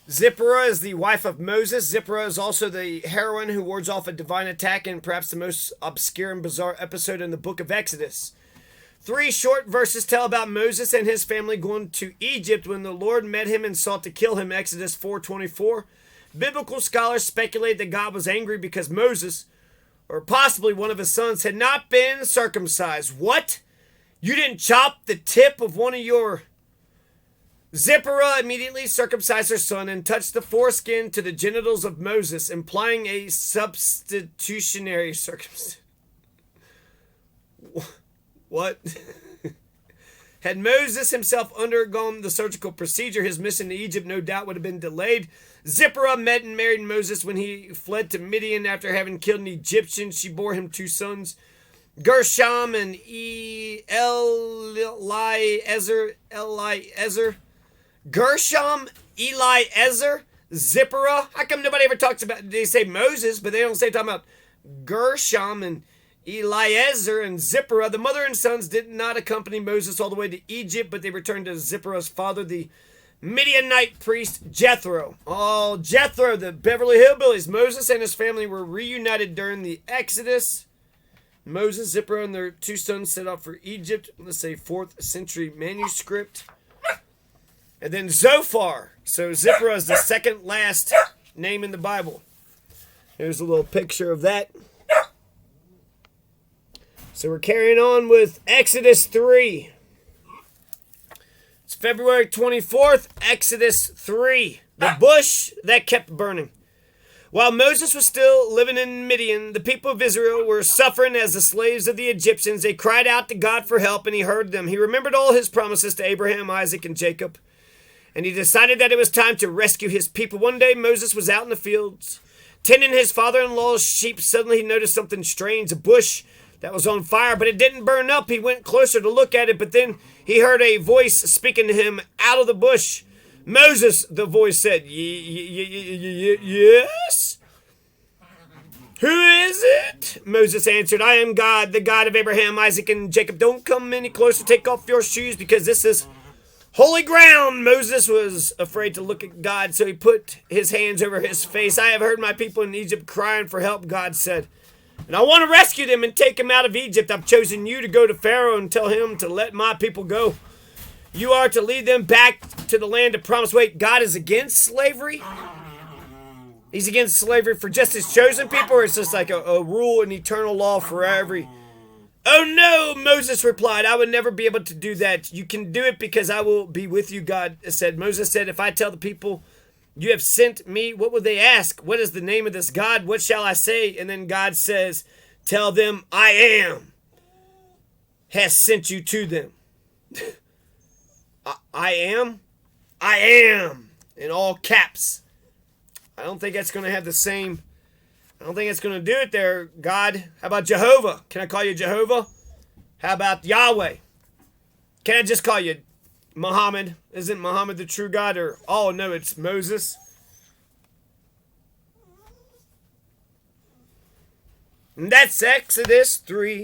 Zipporah is the wife of Moses. Zipporah is also the heroine who wards off a divine attack in perhaps the most obscure and bizarre episode in the book of Exodus. 3 short verses tell about Moses and his family going to Egypt when the Lord met him and sought to kill him, Exodus 4:24. Biblical scholars speculate that God was angry because Moses, or possibly one of his sons, had not been circumcised. What? You didn't chop the tip of one of your... Zipporah immediately circumcised her son and touched the foreskin to the genitals of Moses, implying a substitutionary circumcision. What? Had Moses himself undergone the surgical procedure, his mission to Egypt no doubt would have been delayed. Zipporah met and married Moses when he fled to Midian after having killed an Egyptian. She bore him 2 sons, Gershom and Eliezer. Gershom, Eliezer, Zipporah. How come nobody ever talks about, they say Moses, but they don't say talking about Gershom and Eliezer and Zipporah. The mother and sons did not accompany Moses all the way to Egypt, but they returned to Zipporah's father, the Midianite priest Jethro. Oh, Jethro, the Beverly Hillbillies. Moses and his family were reunited during the Exodus. Moses, Zipporah, and their 2 sons set out for Egypt. Let's say 4th century manuscript. And then Zophar. So Zipporah is the second last name in the Bible. Here's a little picture of that. So we're carrying on with Exodus 3. It's February 24th, Exodus 3. The bush that kept burning. While Moses was still living in Midian, the people of Israel were suffering as the slaves of the Egyptians. They cried out to God for help, and he heard them. He remembered all his promises to Abraham, Isaac, and Jacob, and he decided that it was time to rescue his people. One day, Moses was out in the fields, tending his father-in-law's sheep. Suddenly, he noticed something strange, a bush that was on fire, but it didn't burn up. He went closer to look at it, but then he heard a voice speaking to him out of the bush. Moses, the voice said, yes? Who is it? Moses answered, I am God, the God of Abraham, Isaac, and Jacob. Don't come any closer. Take off your shoes because this is holy ground. Moses was afraid to look at God, so he put his hands over his face. I have heard my people in Egypt crying for help, God said, and I want to rescue them and take them out of Egypt. I've chosen you to go to Pharaoh and tell him to let my people go. You are to lead them back to the land of promise. Wait, God is against slavery? He's against slavery for just his chosen people, or it's just like a rule, an eternal law for every... Oh no, Moses replied, I would never be able to do that. You can do it because I will be with you, God said. Moses said, if I tell the people you have sent me, what will they ask? What is the name of this God? What shall I say? And then God says, tell them I am has sent you to them. I am in all caps. I don't think that's going to have the same. I don't think it's going to do it there, God. How about Jehovah? Can I call you Jehovah? How about Yahweh? Can I just call you Muhammad? Isn't Muhammad the true God? Or, oh no, it's Moses. And that's Exodus 3.